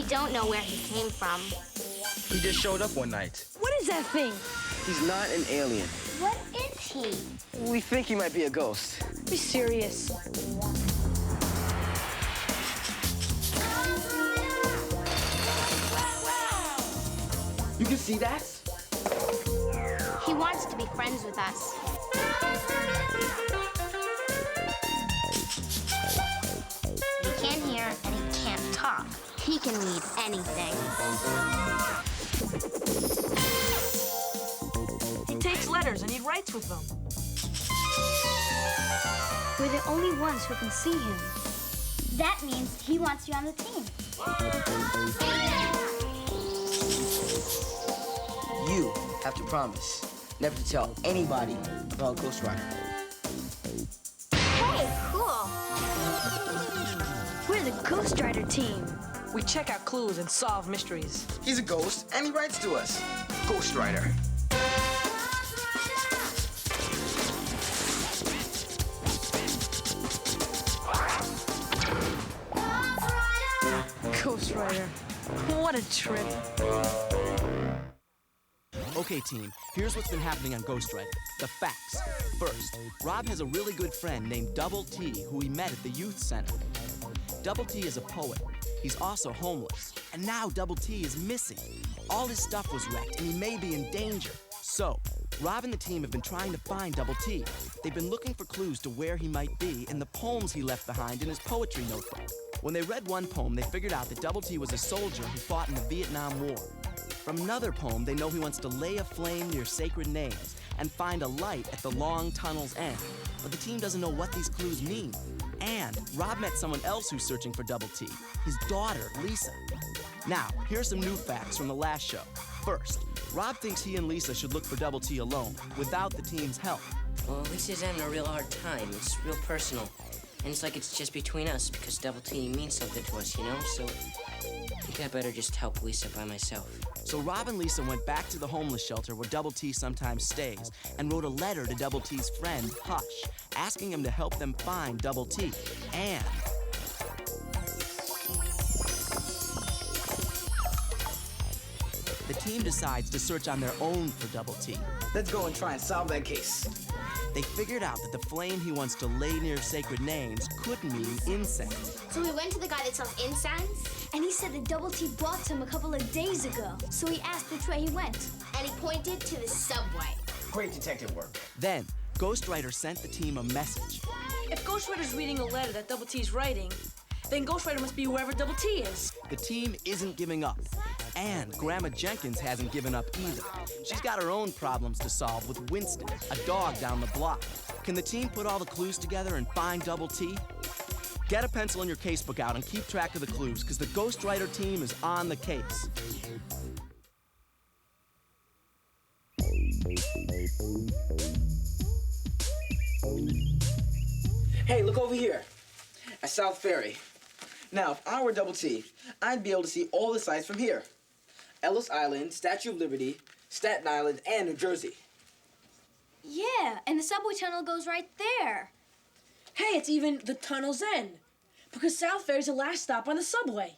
don't know where he came from. He just showed up one night. What is that thing? He's not an alien. What is he? We think he might be a ghost. Be serious. You can see that? He wants to be friends with us. He can't hear and he can't talk. He can read anything. He takes letters and he writes with them. We're the only ones who can see him. That means he wants you on the team. You have to promise never to tell anybody about Ghostwriter. Hey, cool. We're the Ghostwriter Team. We check out clues and solve mysteries. He's a ghost, and he writes to us. Ghostwriter. Ghostwriter. What a trip. Okay, team, here's what's been happening on Ghostwriter. The facts. First, Rob has a really good friend named Double T who he met at the youth center. Double T is a poet. He's also homeless. And now Double T is missing. All his stuff was wrecked and he may be in danger. So, Rob and the team have been trying to find Double T. They've been looking for clues to where he might be and the poems he left behind in his poetry notebook. When they read one poem, they figured out that Double T was a soldier who fought in the Vietnam War. From another poem, they know he wants to lay a flame near sacred names and find a light at the long tunnel's end. But the team doesn't know what these clues mean. And Rob met someone else who's searching for Double T, his daughter, Lisa. Now, here's some new facts from the last show. First, Rob thinks he and Lisa should look for Double T alone, without the team's help. Well, Lisa's having a real hard time. It's real personal. And it's like it's just between us because Double T means something to us, you know? So I think I better just help Lisa by myself. So Rob and Lisa went back to the homeless shelter where Double T sometimes stays and wrote a letter to Double T's friend, Hush, asking him to help them find Double T. And the team decides to search on their own for Double T. Let's go and try and solve that case. They figured out that the flame he wants to lay near sacred names could mean incense. So we went to the guy that sells incense, And he said that Double T bought some a couple of days ago. So he asked which way he went. and he pointed to the subway. Great detective work. Then, Ghostwriter sent the team a message. If Ghostwriter's reading a letter that Double T's writing, then Ghostwriter must be whoever Double T is. The team isn't giving up. And Grandma Jenkins hasn't given up either. She's got her own problems to solve with Winston, a dog down the block. Can the team put all the clues together and find Double T? Get a pencil and your casebook out and keep track of the clues, because the Ghostwriter team is on the case. Hey, look over here. At South Ferry. Now, if I were Double T, I'd be able to see all the sights from here. Ellis Island, Statue of Liberty, Staten Island, and New Jersey. Yeah, and the subway tunnel goes right there. Hey, it's even the tunnel's end. Because South Ferry's the last stop on the subway.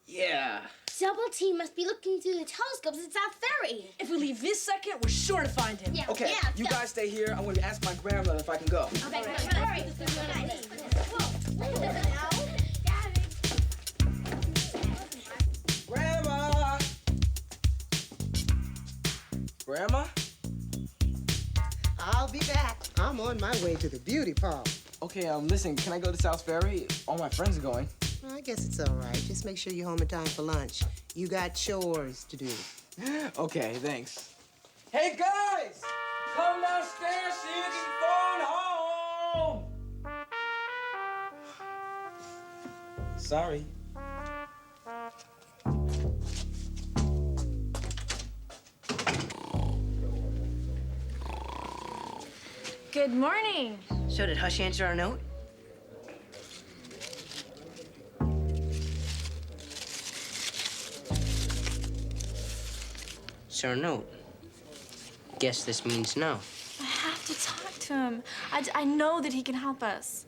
Yeah. Double T must be looking through the telescopes at South Ferry. If we leave this second, we're sure to find him. Okay, you guys stay here. I'm going to ask my grandmother if I can go. Okay, hurry. Grandma! Grandma? I'll be back. I'm on my way to the beauty parlor. Okay, listen, can I go to South Ferry? All my friends are going. I guess it's all right. Just make sure you're home in time for lunch. You got chores to do. Okay, thanks. Hey, guys! Come downstairs so you can phone home! Sorry. Good morning. So did Hush answer our note? Sir, note. Guess this means no. I have to talk to him. I know that he can help us.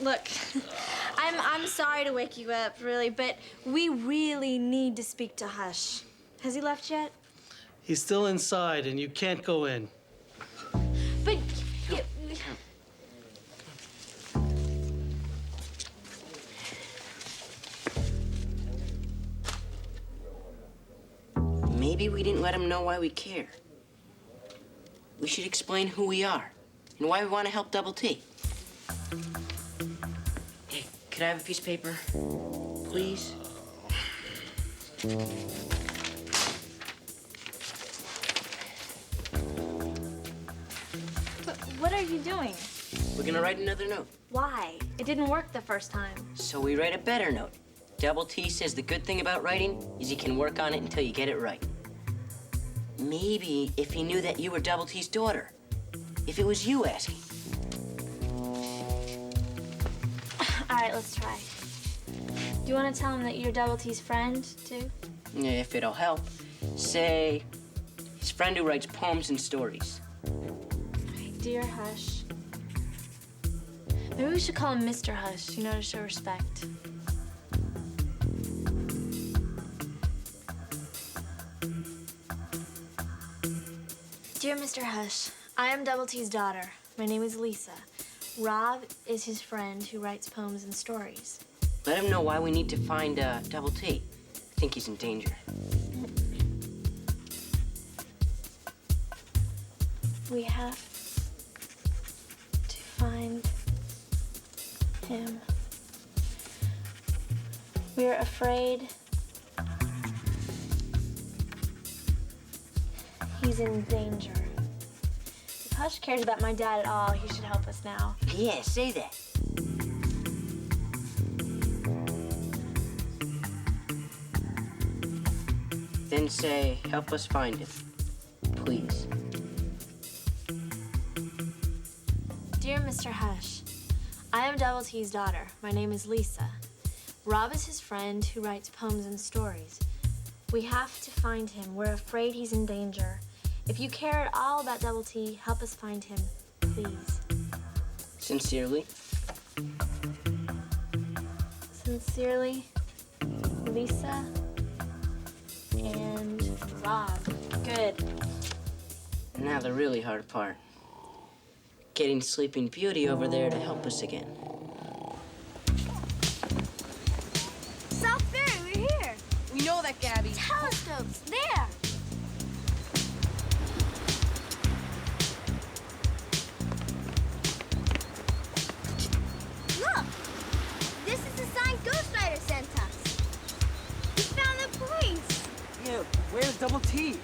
Look, I'm sorry to wake you up, really, but we really need to speak to Hush. Has he left yet? He's still inside, and you can't go in. But... Maybe we didn't let him know why we care. We should explain who we are and why we want to help Double T. Hey, could I have a piece of paper, please? What are you doing? We're gonna write another note. Why? It didn't work the first time. So we write a better note. Double T says the good thing about writing is you can work on it until you get it right. Maybe if he knew that you were Double T's daughter. If it was you asking. All right, let's try. Do you want to tell him that you're Double T's friend, too? Yeah, if it'll help. Say, his friend who writes poems and stories. Dear Hush. Maybe we should call him Mr. Hush, you know, to show respect. Dear Mr. Hush, I am Double T's daughter. My name is Lisa. Rob is his friend who writes poems and stories. Let him know why we need to find Double T. I think he's in danger. We have to find him. We're afraid he's in danger. If Hush cares about my dad at all, he should help us now. Yeah, say that. Then say, help us find him, please. Dear Mr. Hush, I am Double T's daughter. My name is Lisa. Rob is his friend who writes poems and stories. We have to find him. We're afraid he's in danger. If you care at all about Double T, help us find him, please. Sincerely. Sincerely, Lisa and Rob. Good. Now the really hard part. Getting Sleeping Beauty over there to help us again. South Ferry, we're here. We know that, Gabby. Telescopes, there. Look, this is the sign Ghostwriter sent us. We found the place. Yeah, where's Double T?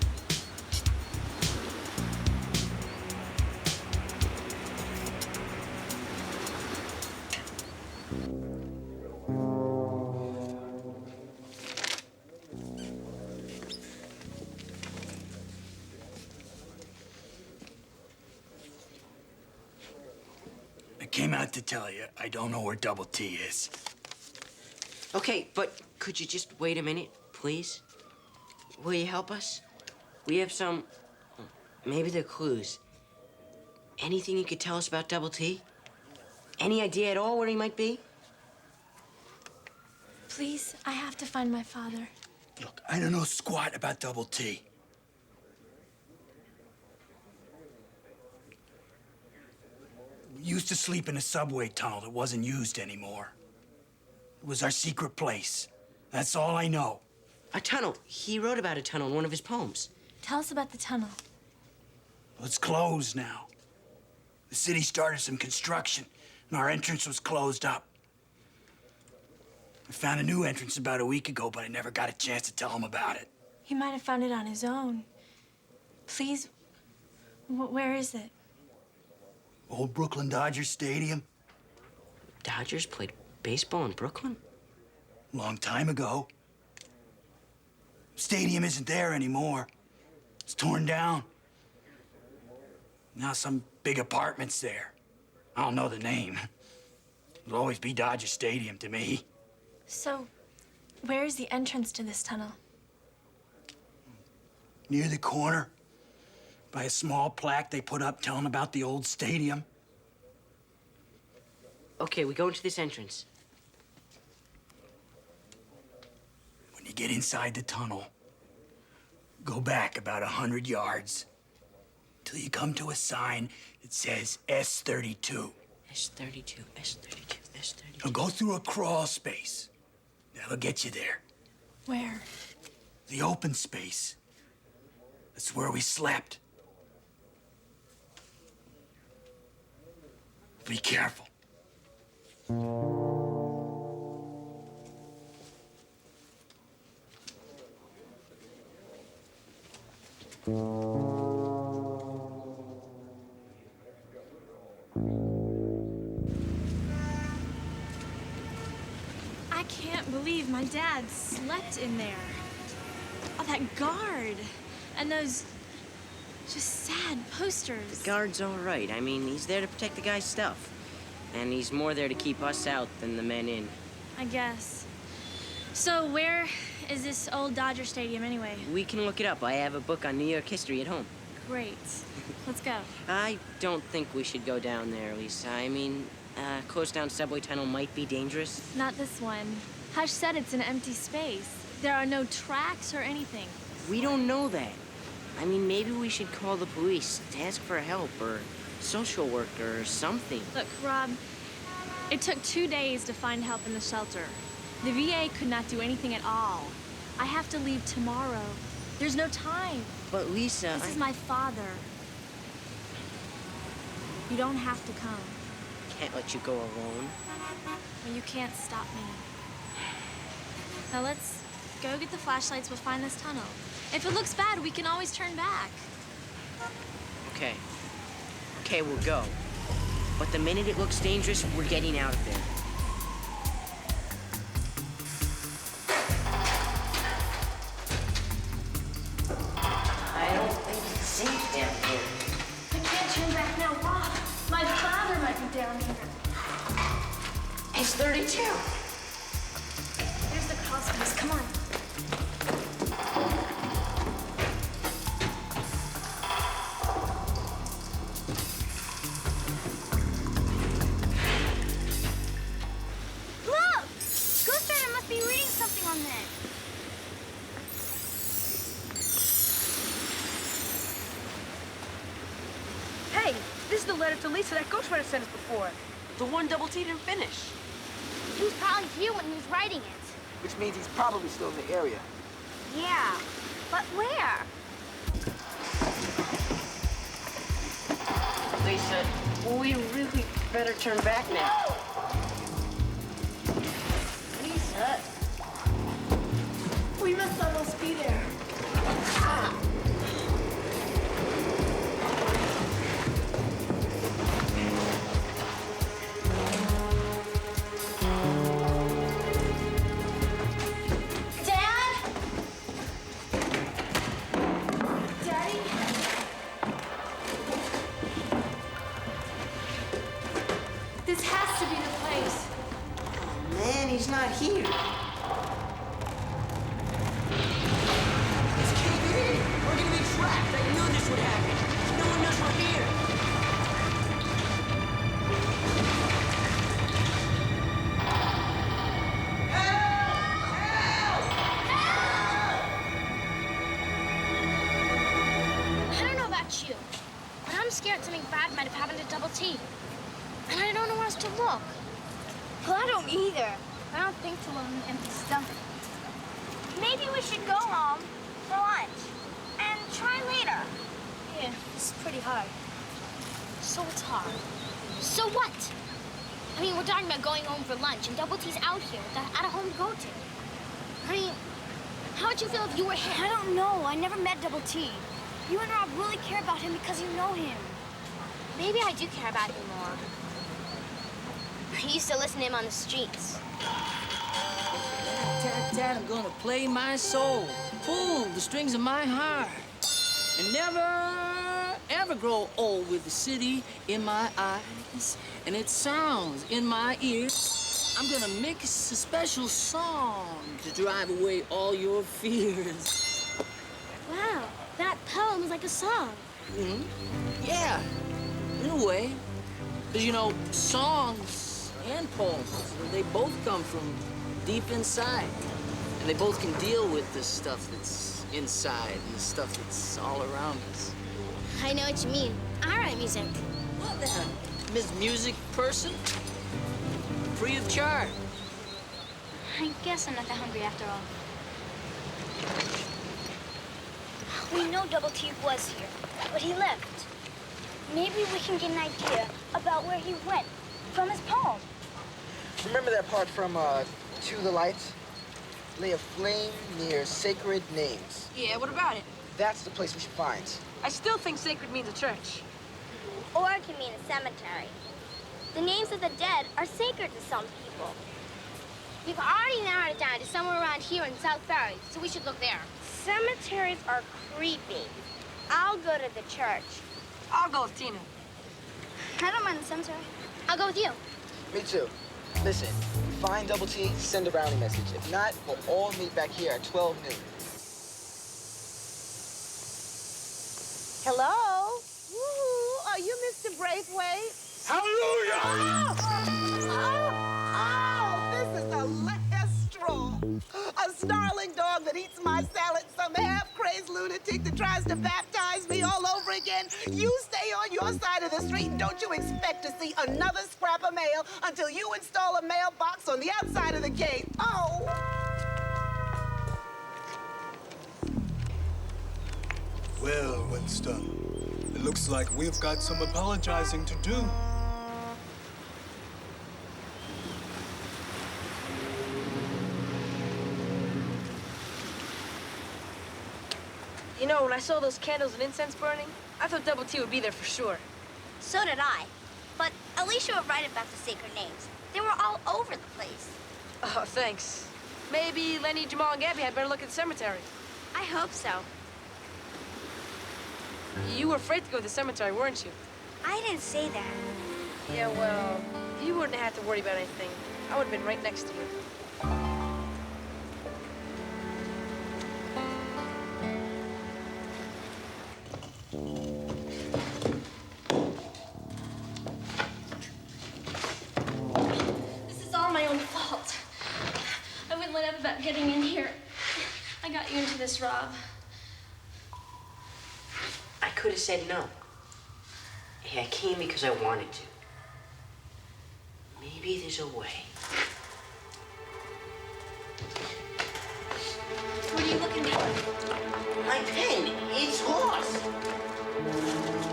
I came out to tell you I don't know where Double T is. Okay, but could you just wait a minute, please? Will you help us? We have some, maybe they're clues. Anything you could tell us about Double T? Any idea at all where he might be? Please, I have to find my father. Look, I don't know squat about Double T. We used to sleep in a subway tunnel that wasn't used anymore. It was our secret place. That's all I know. A tunnel. He wrote about a tunnel in one of his poems. Tell us about the tunnel. Well, it's closed now. The city started some construction, and our entrance was closed up. I found a new entrance about a week ago, but I never got a chance to tell him about it. He might have found it on his own. Please, where is it? Old Brooklyn Dodgers Stadium. Dodgers played baseball in Brooklyn? Long time ago. Stadium isn't there anymore. It's torn down. Now some big apartments there. I don't know the name. It'll always be Dodger Stadium to me. So, where is the entrance to this tunnel? Near the corner, by a small plaque they put up telling about the old stadium. Okay, we go into this entrance. When you get inside the tunnel, go back about 100 yards till you come to a sign that says S32. S32, S32, S32. Now go through a crawl space. That'll get you there. Where? The open space. That's where we slept. Be careful. I can't believe my dad slept in there. Oh, that guard. And those just sad posters. The guard's all right. I mean, he's there to protect the guy's stuff. And he's more there to keep us out than the men in. I guess. So where is this old Dodger Stadium anyway? We can look it up. I have a book on New York history at home. Great. Let's go. I don't think we should go down there, Lisa. I mean, closed down subway tunnel might be dangerous. Not this one. Hush said it's an empty space. There are no tracks or anything. We don't know that. I mean, maybe we should call the police to ask for help or social worker or something. Look, Rob, it took 2 days to find help in the shelter. The VA could not do anything at all. I have to leave tomorrow. There's no time. But Lisa, This is my father. You don't have to come. Can't let you go alone. Well, you can't stop me. Now let's go get the flashlights. We'll find this tunnel. If it looks bad, we can always turn back. Okay. Okay, we'll go. But the minute it looks dangerous, we're getting out of there. I don't think it's safe down here. I can't turn back now, Rob. My father might be down here. It's 32. There's the crawl space. Come on. Look! Ghostwriter must be reading something on there. Hey, this is the letter to Lisa that Ghostwriter sent us before. The one Double T didn't finish. He was probably here when he was writing it. Which means he's probably still in the area. Yeah, but where? Lisa, we really better turn back now. Lisa. We must almost be there. Dad? Daddy? This has to be the place. Man, he's not here. This can't be it. We're gonna be trapped. I knew this would happen. No one knows we're here. I don't know about you, but I'm scared something bad might have happened to Double T. And I don't know where else to look. Well, I don't either. I don't think to live on an empty stomach. Maybe we should go home for lunch and try later. Yeah, this is pretty hard. So it's hard. So what? I mean, we're talking about going home for lunch, and Double T's out here without a home to go to. I mean, how would you feel if you were him? I don't know. I never met Double T. You and Rob really care about him because you know him. Maybe I do care about him more. I used to listen to him on the streets. Dad, I'm gonna play my soul, pull the strings of my heart, and never, ever grow old with the city in my eyes and its sounds in my ears. I'm gonna mix a special song to drive away all your fears. Wow, that poem is like a song. Yeah, in a way. 'Cause, you know, songs and poems. They both come from deep inside. And they both can deal with the stuff that's inside and the stuff that's all around us. I know what you mean. I write music. What then? Miss Music Person? Free of charge. I guess I'm not that hungry after all. We know Double T was here, but he left. Maybe we can get an idea about where he went from his poem. Remember that part from To the Light? Lay a flame near sacred names. Yeah, what about it? That's the place we should find. I still think sacred means a church. Or it can mean a cemetery. The names of the dead are sacred to some people. We've already narrowed it down to somewhere around here in South Ferry, so we should look there. Cemeteries are creepy. I'll go to the church. I'll go with Tina. I don't mind the cemetery. I'll go with you. Me too. Listen, find Double T, send a brownie message. If not, we'll all meet back here at 12 noon. Hello? Woo-hoo. Are you Mr. Braithwaite? Hallelujah! Oh, this is the last straw. A snarling dog that eats my salad, some half-crazed lunatic that tries to baptize me all over again. You stay on your side of the street and don't you expect to see another scrap of mail until you install a mailbox on the outside of the gate. Oh! Well, Winston, it looks like we've got some apologizing to do. You know, when I saw those candles and incense burning, I thought Double T would be there for sure. So did I. But at least you were right about the sacred names. They were all over the place. Oh, thanks. Maybe Lenny, Jamal, and Gabby had better look at the cemetery. I hope so. You were afraid to go to the cemetery, weren't you? I didn't say that. Yeah, well, you wouldn't have to worry about anything. I would have been right next to you. This is all my own fault. I wouldn't let up about getting in here. I got you into this, Rob. I could have said no. Hey, I came because I wanted to. Maybe there's a way. What are you looking for? My pen, it's lost.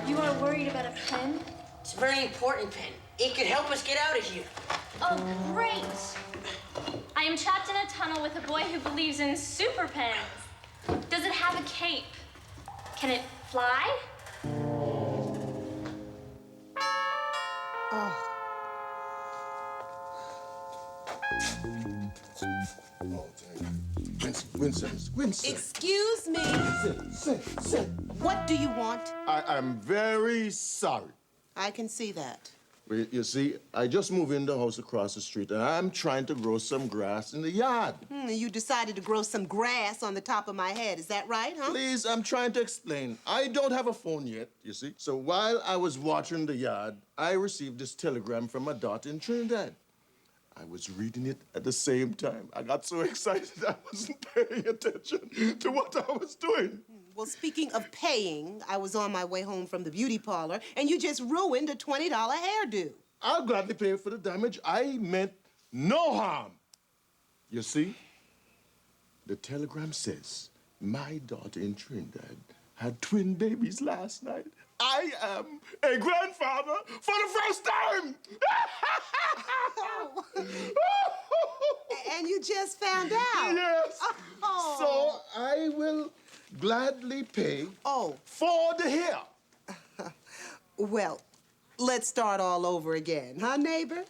You are worried about a pen? It's a very important pen. It could help us get out of here. Oh, great! I am trapped in a tunnel with a boy who believes in super pens. Does it have a cape? Can it fly? Winston. Excuse me. Sit. What do you want? I'm very sorry. I can see that. Well, you see, I just moved in the house across the street, and I'm trying to grow some grass in the yard. You decided to grow some grass on the top of my head. Is that right, huh? Please, I'm trying to explain. I don't have a phone yet, you see. So while I was watering the yard, I received this telegram from my daughter in Trinidad. I was reading it at the same time. I got so excited I wasn't paying attention to what I was doing. Well, speaking of paying, I was on my way home from the beauty parlor, and you just ruined a $20 hairdo. I'll gladly pay for the damage. I meant no harm. You see, the telegram says my daughter in Trinidad had twin babies last night. I am a grandfather for the first time! And you just found out? Yes. Oh. So I will gladly pay for the hair. Well, let's start all over again, huh, neighbor?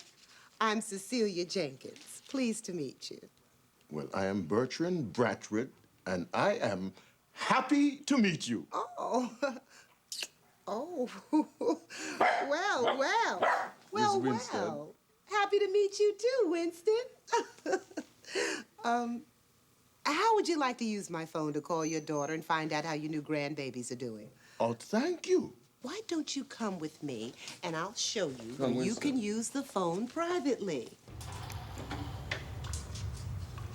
I'm Cecilia Jenkins. Pleased to meet you. Well, I am Bertrand Bratwood, and I am happy to meet you. Oh. Oh. Well. Happy to meet you too, Winston. How would you like to use my phone to call your daughter and find out how your new grandbabies are doing? Oh, thank you. Why don't you come with me and I'll show you Oh, where you can use the phone privately.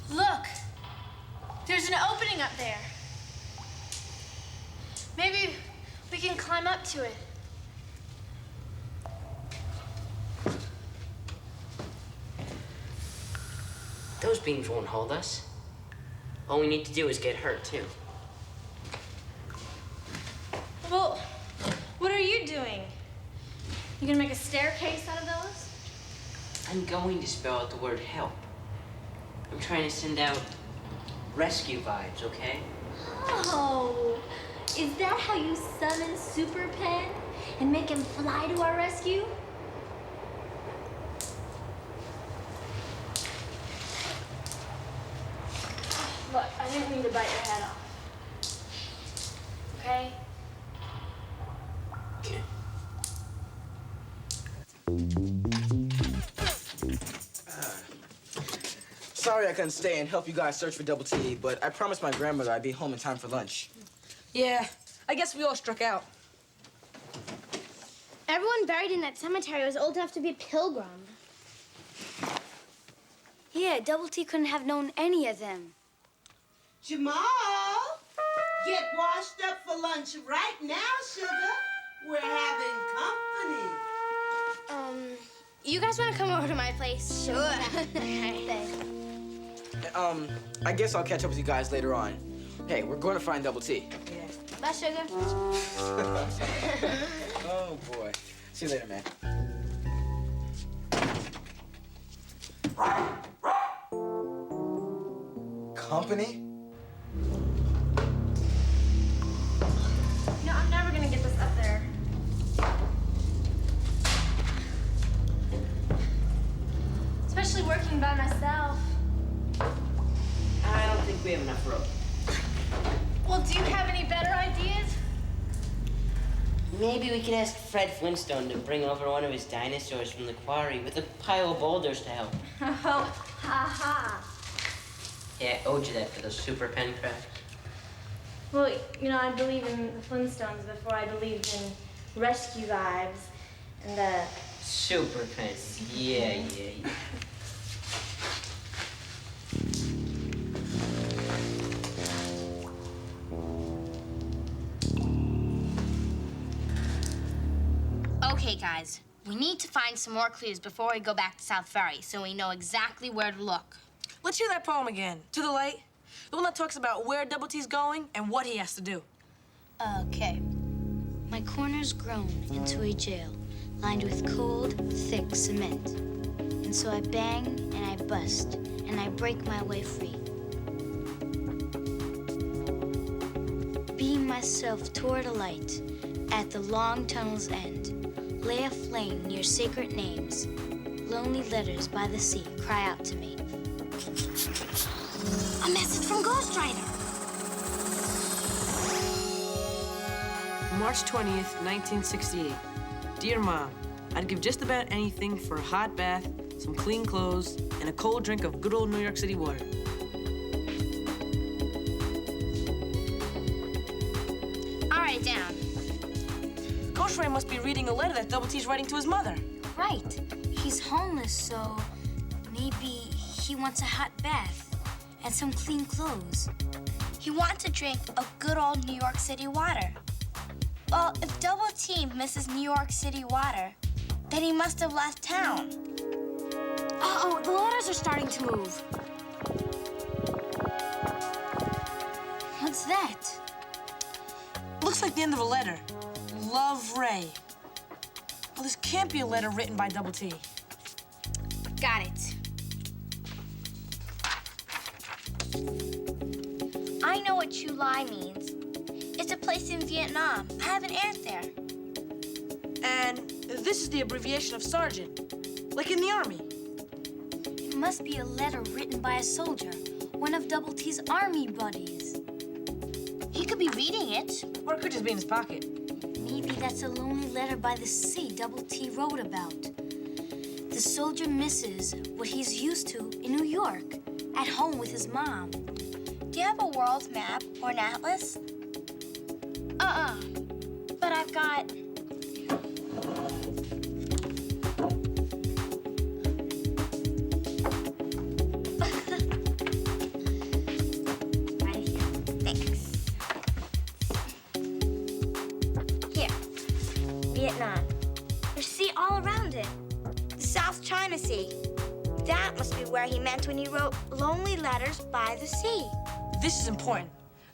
Look! There's an opening up there. Maybe we can climb up to it. Those beams won't hold us. All we need to do is get hurt, too. Well, what are you doing? You gonna make a staircase out of those? I'm going to spell out the word help. I'm trying to send out rescue vibes, okay? Oh, is that how you summon Super Pen and make him fly to our rescue? Look, I didn't mean to bite your head off. Okay? Okay. Sorry I couldn't stay and help you guys search for Double T, but I promised my grandmother I'd be home in time for lunch. Yeah, I guess we all struck out. Everyone buried in that cemetery was old enough to be a pilgrim. Yeah, Double T couldn't have known any of them. Jamal, get washed up for lunch right now, sugar. We're having company. You guys want to come over to my place? Sure. I guess I'll catch up with you guys later on. Hey, we're going to find Double T. Bye, sugar. Oh, boy. See you later, man. Company? No, I'm never gonna get this up there. Especially working by myself. I don't think we have enough rope. Well, do you have any better ideas? Maybe we could ask Fred Flintstone to bring over one of his dinosaurs from the quarry with a pile of boulders to help. Oh, ha ha. Yeah, I owed you that for those Super Pen crafts. Well, you know, I believe in the Flintstones before I believed in rescue vibes and Super Pen. Yeah. Okay, guys. We need to find some more clues before we go back to South Ferry so we know exactly where to look. Let's hear that poem again. To the light. The one that talks about where Double T's going and what he has to do. Okay. My corner's grown into a jail, lined with cold, thick cement. And so I bang and I bust, and I break my way free. Beam myself toward a light at the long tunnel's end. Lay a flame near sacred names. Lonely letters by the sea cry out to me. A message from Ghostwriter. March 20th, 1968. Dear Mom, I'd give just about anything for a hot bath, some clean clothes, and a cold drink of good old New York City water. I'll write it down. Ghostwriter must be reading a letter that Double T's writing to his mother. Right. He's homeless, so maybe he wants a hot bath and some clean clothes. He wants to drink of good old New York City water. Well, if Double T misses New York City water, then he must have left town. Uh-oh, the letters are starting to move. What's that? Looks like the end of a letter. Love, Ray. Well, this can't be a letter written by Double T. Got it. I know what Chu Lai means. It's a place in Vietnam. I have an aunt there. And this is the abbreviation of sergeant, like in the army. It must be a letter written by a soldier, one of Double T's army buddies. He could be reading it. Or it could just be in his pocket. Maybe that's a lonely letter by the sea Double T wrote about. The soldier misses what he's used to in New York, at home with his mom. Do you have a world map or an atlas? But I've got it. The South China Sea. That must be where he meant when he wrote Lonely Letters by the Sea. This is important.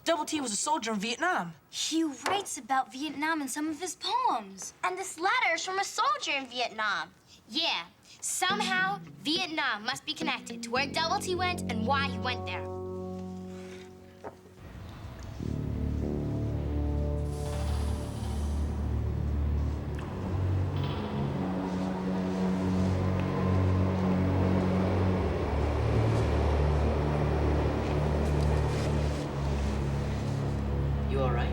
Double T was a soldier in Vietnam. He writes about Vietnam in some of his poems. And this letter's from a soldier in Vietnam. Yeah, somehow Vietnam must be connected to where Double T went and why he went there. You all right?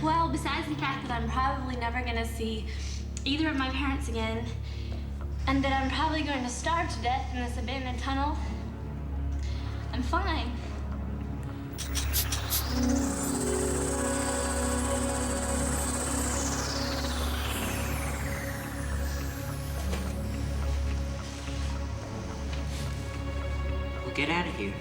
Well, besides the fact that I'm probably never gonna see either of my parents again, and that I'm probably going to starve to death in this abandoned tunnel, I'm fine. We'll get out of here.